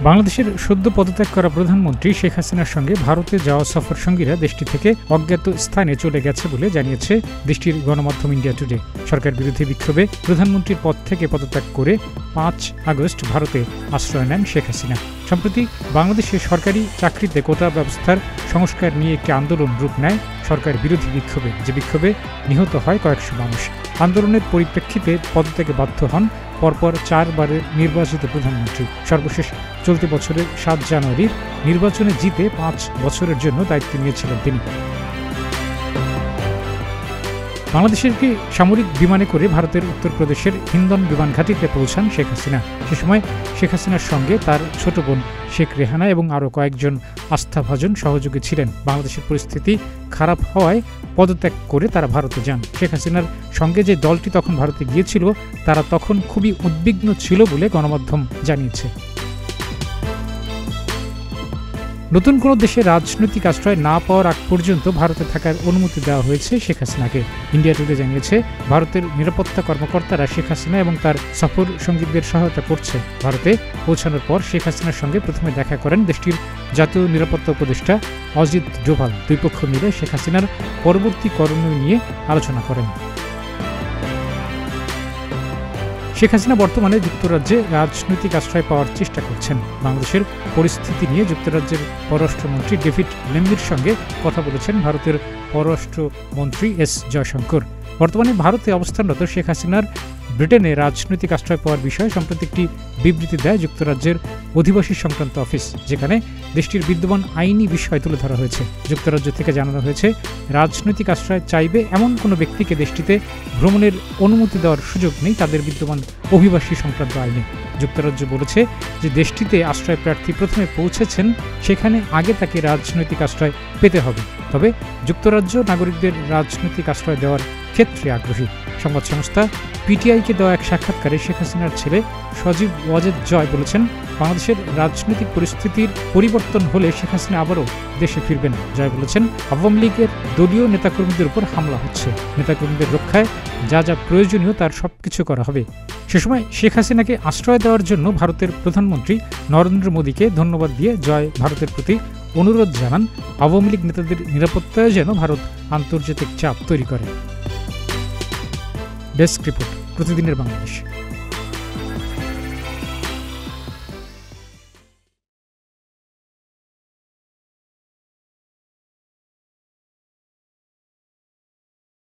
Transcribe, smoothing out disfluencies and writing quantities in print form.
বাংলাদেশের সদ্য পদত্যাগ করা প্রধানমন্ত্রী শেখ হাসিনার সঙ্গে ভারতে যাওয়া সফর সঙ্গীরা দেশটি থেকে অজ্ঞাত স্থানে চলে গেছে বলে জানিয়েছে দেশটির গণমাধ্যম ইন্ডিয়া টুডে। সরকার বিরোধী বিক্ষোভে প্রধানমন্ত্রীর পদ থেকে পদত্যাগ করে ৫ আগস্ট ভারতে আশ্রয় নেন শেখ হাসিনা। সম্প্রতি বাংলাদেশের সরকারি চাকরিতে কোটা ব্যবস্থার সংস্কার নিয়ে একটি আন্দোলন রূপ নেয় সরকার বিরোধী বিক্ষোভে, যে বিক্ষোভে নিহত হয় কয়েকশো মানুষ। আন্দোলনের পরিপ্রেক্ষিতে পদত্যাগে বাধ্য হন পরপর ৪ বারের নির্বাচিত প্রধানমন্ত্রী। সর্বশেষ চলতি বছরের ৭ জানুয়ারির নির্বাচনে জিতে ৫ বছরের জন্য দায়িত্ব নিয়েছিলেন তিনি। বাংলাদেশের একটি সামরিক বিমানে করে ভারতের উত্তরপ্রদেশের হিন্দন বিমান ঘাঁটিতে পৌঁছান শেখ হাসিনা। সে সময় শেখ হাসিনার সঙ্গে তার ছোট বোন শেখ রেহানা এবং আরও কয়েকজন আস্থাভাজন সহযোগী ছিলেন। বাংলাদেশের পরিস্থিতি খারাপ হওয়ায় পদত্যাগ করে তারা ভারতে যান। শেখ হাসিনার সঙ্গে যে দলটি তখন ভারতে গিয়েছিল তারা তখন খুবই উদ্বিগ্ন ছিল বলে গণমাধ্যম জানিয়েছে। নতুন কোনো দেশে রাজনৈতিক আশ্রয় না পাওয়ার আগ পর্যন্ত ভারতে থাকার অনুমতি দেওয়া হয়েছে শেখ হাসিনাকে। ইন্ডিয়া টুডে জানিয়েছে, ভারতের নিরাপত্তা কর্মকর্তারা শেখ হাসিনা এবং তার সফর সঙ্গীদের সহায়তা করছে। ভারতে পৌঁছানোর পর শেখ হাসিনার সঙ্গে প্রথমে দেখা করেন দেশটির জাতীয় নিরাপত্তা উপদেষ্টা অজিত ডোভাল। দুই পক্ষ মিলে শেখ হাসিনার পরবর্তী করণীয় নিয়ে আলোচনা করেন। শেখ হাসিনা বর্তমানে যুক্তরাজ্যে রাজনৈতিক আশ্রয় পাওয়ার চেষ্টা করছেন। বাংলাদেশের পরিস্থিতি নিয়ে যুক্তরাজ্যের পররাষ্ট্রমন্ত্রী ডেভিড লেম্বির সঙ্গে কথা বলেছেন ভারতের পররাষ্ট্রমন্ত্রী এস জয়শঙ্কর। বর্তমানে ভারতে অবস্থানরত শেখ হাসিনার ব্রিটেনে রাজনৈতিক আশ্রয় পাওয়ার বিষয়ে সম্প্রতি একটি বিবৃতি দেয় যুক্তরাজ্যের অধিবাসী সংক্রান্ত অফিস, যেখানে দেশটির বিদ্যমান আইনি বিষয় তুলে ধরা হয়েছে। যুক্তরাজ্য থেকে জানানো হয়েছে, রাজনৈতিক আশ্রয় চাইবে এমন কোনো ব্যক্তিকে দেশটিতে ভ্রমণের অনুমতি দেওয়ার সুযোগ নেই তাদের বিদ্যমান অভিবাসী সংক্রান্ত আইনে। যুক্তরাজ্য বলেছে যে দেশটিতে আশ্রয় প্রার্থী প্রথমে পৌঁছেছেন, সেখানে আগে তাকে রাজনৈতিক আশ্রয় পেতে হবে। তবে যুক্তরাজ্য নাগরিকদের রাজনৈতিক আশ্রয় দেওয়ার ক্ষেত্রে আগ্রহী। সংবাদ সংস্থা পিটিআইকে দেওয়া এক সাক্ষাৎকারে শেখ হাসিনার ছেলে সজীব ওয়াজেদ জয় বলেছেন, বাংলাদেশের রাজনৈতিক পরিস্থিতির পরিবর্তন হলে শেখ হাসিনা আবারও দেশে ফিরবেন। জয় বলেছেন, আওয়ামী লীগের দলীয় নেতাকর্মীদের উপর হামলা হচ্ছে, নেতাকর্মীদের রক্ষায় যা যা প্রয়োজনীয় তার সবকিছু করা হবে। সে সময় শেখ হাসিনাকে আশ্রয় দেওয়ার জন্য ভারতের প্রধানমন্ত্রী নরেন্দ্র মোদীকে ধন্যবাদ দিয়ে জয় ভারতের প্রতি অনুরোধ জানান আওয়ামী লীগ নেতাদের নিরাপত্তায় যেন ভারত আন্তর্জাতিক চাপ তৈরি করে। ডেস্ক রিপোর্ট, প্রতিদিনের বাংলাদেশ।